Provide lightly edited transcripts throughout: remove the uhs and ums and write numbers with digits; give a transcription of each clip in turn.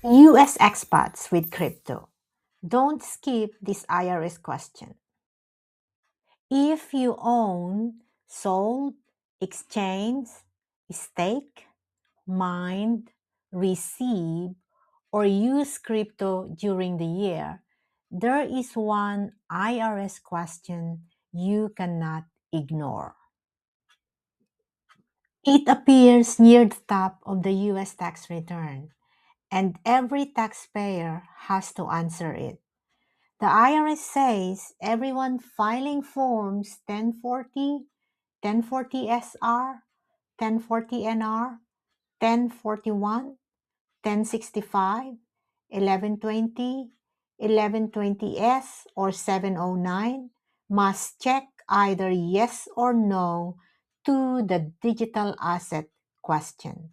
US expats with crypto. Don't skip this IRS question. If you own, sold, exchange, stake, mined, receive, or use crypto during the year, there is one IRS question you cannot ignore. It appears near the top of the US tax return, and every taxpayer has to answer it. The IRS says everyone filing forms 1040, 1040SR, 1040NR, 1041, 1065, 1120, 1120S, or 709 must check either yes or no to the digital asset question.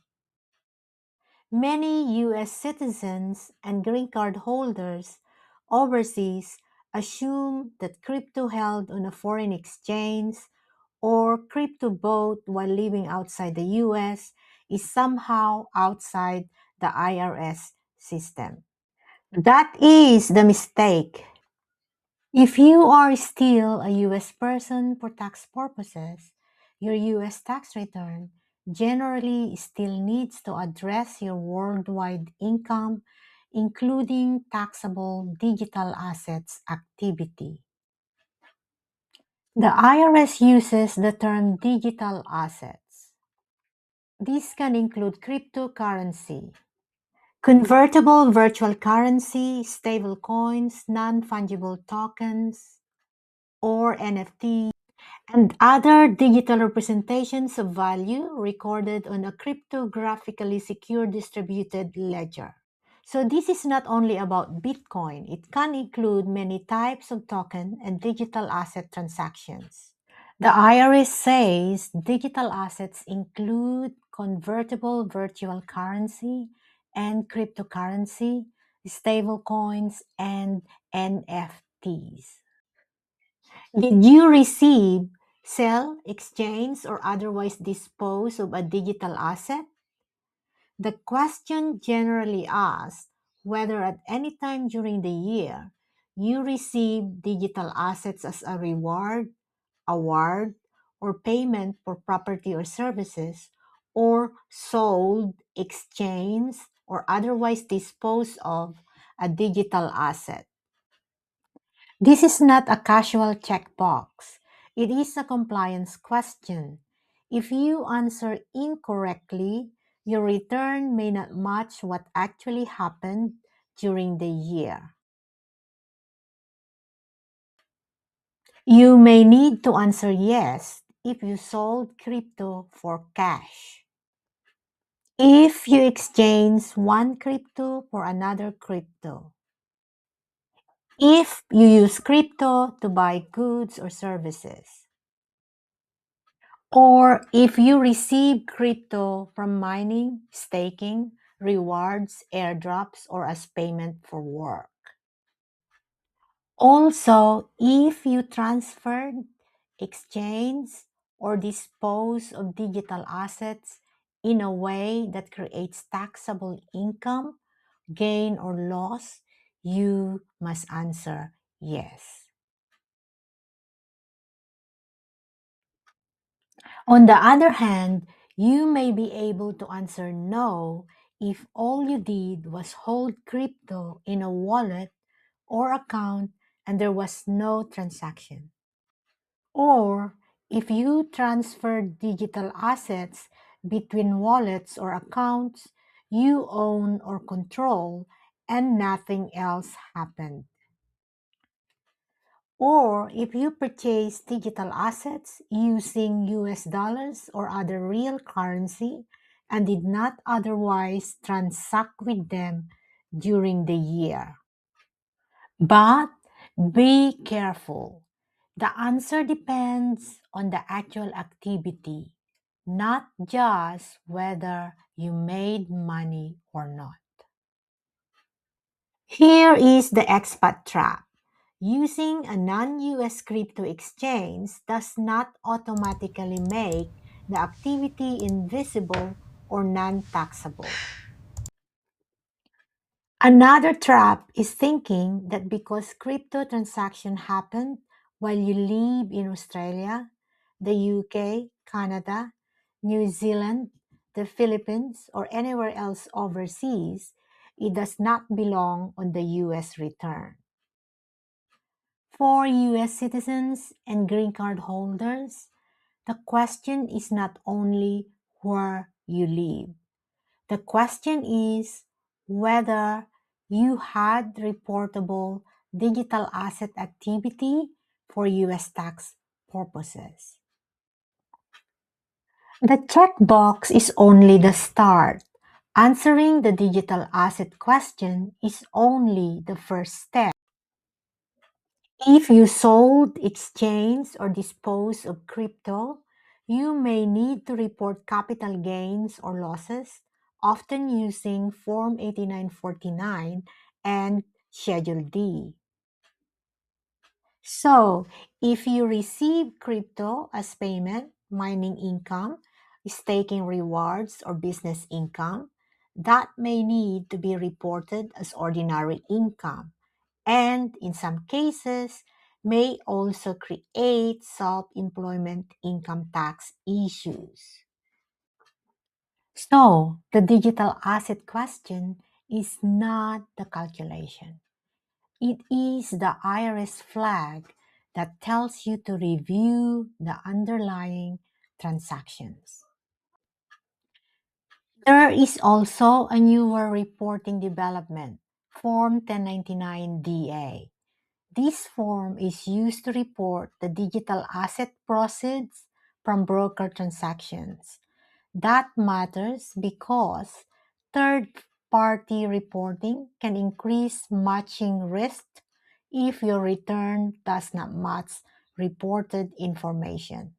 Many U.S. citizens and green card holders overseas assume that crypto held on a foreign exchange or crypto bought while living outside the U.S. is somehow outside the IRS system. That is the mistake. If you are still a U.S. person for tax purposes, your U.S. tax return generally still needs to address your worldwide income, including taxable digital assets activity. The IRS uses the term digital assets. This can include cryptocurrency, convertible virtual currency, stablecoins, non-fungible tokens, or NFT, and other digital representations of value recorded on a cryptographically secure distributed ledger. So this is not only about Bitcoin, it can include many types of token and digital asset transactions. The IRS says digital assets include convertible virtual currency and cryptocurrency, stablecoins, and NFTs. Did you receive, sell, exchange, or otherwise dispose of a digital asset? The question generally asks whether at any time during the year you receive digital assets as a reward, award, or payment for property or services, or sold, exchanged, or otherwise disposed of a digital asset. This is not a casual checkbox. It is a compliance question. If you answer incorrectly, your return may not match what actually happened during the year. You may need to answer yes if you sold crypto for cash. If you exchange one crypto for another crypto. If you use crypto to buy goods or services. Or if you receive crypto from mining, staking, rewards, airdrops, or as payment for work. Also, if you transferred, exchange, or dispose of digital assets in a way that creates taxable income, gain, or loss, you must answer yes. On the other hand, you may be able to answer no if all you did was hold crypto in a wallet or account and there was no transaction. Or if you transferred digital assets between wallets or accounts you own or control and nothing else happened. Or if you purchase digital assets using US dollars or other real currency and did not otherwise transact with them during the year. But be careful. The answer depends on the actual activity, not just whether you made money or not. Here is the expat trap. Using a non-US crypto exchange does not automatically make the activity invisible or non-taxable. Another trap is thinking that because crypto transaction happened while you live in Australia, the UK, Canada, New Zealand, the Philippines, or anywhere else overseas, it does not belong on the US return. For US citizens and green card holders, the question is not only where you live. The question is whether you had reportable digital asset activity for US tax purposes. The checkbox is only the start. Answering the digital asset question is only the first step. If you sold, exchanged, or disposed of crypto, you may need to report capital gains or losses, often using Form 8949 and Schedule D. So, if you receive crypto as payment, mining income, staking rewards, or business income, that may need to be reported as ordinary income, and in some cases may also create self-employment income tax issues. So, the digital asset question is not the calculation. It is the IRS flag that tells you to review the underlying transactions. There is also a newer reporting development, Form 1099-DA. This form is used to report the digital asset proceeds from broker transactions. That matters because third-party reporting can increase matching risk if your return does not match reported information.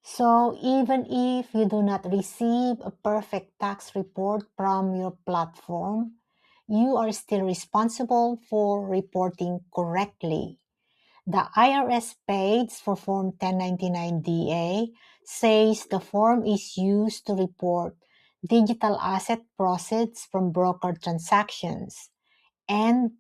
So even if you do not receive a perfect tax report from your platform, you are still responsible for reporting correctly. The IRS page for Form 1099-DA says the form is used to report digital asset proceeds from broker transactions, and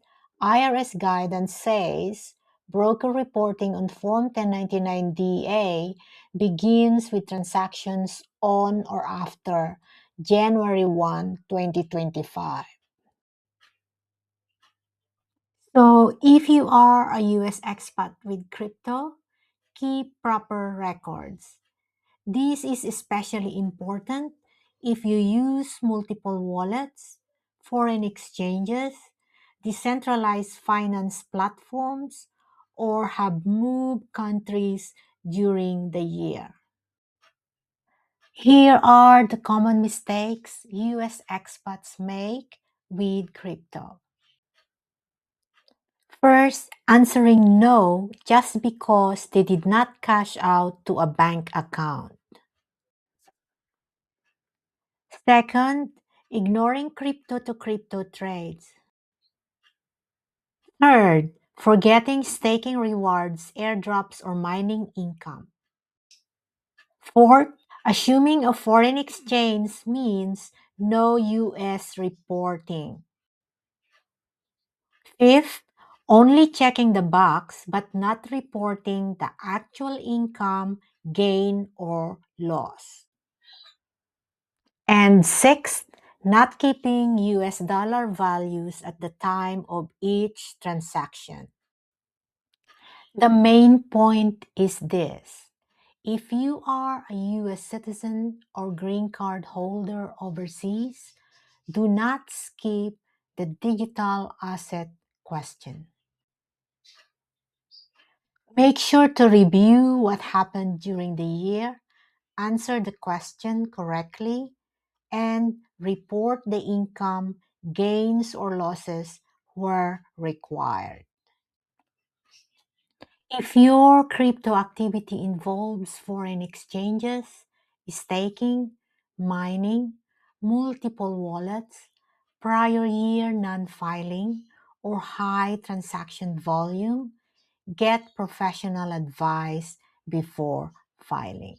IRS guidance says broker reporting on Form 1099-DA begins with transactions on or after January 1, 2025. So if you are a US expat with crypto, keep proper records. This is especially important if you use multiple wallets, foreign exchanges, decentralized finance platforms, or have moved countries during the year. Here are the common mistakes US expats make with crypto. First, answering no just because they did not cash out to a bank account. Second, ignoring crypto to crypto trades. Third, forgetting staking rewards, airdrops, or mining income. Fourth, assuming a foreign exchange means no US reporting. Fifth, only checking the box but not reporting the actual income, gain, or loss. And sixth, not keeping US dollar values at the time of each transaction. The main point is this. If you are a US citizen or green card holder overseas, do not skip the digital asset question. Make sure to review what happened during the year, answer the question correctly, and report the income, gains, or losses where required. If your crypto activity involves foreign exchanges, staking, mining, multiple wallets, prior year non-filing, or high transaction volume, get professional advice before filing.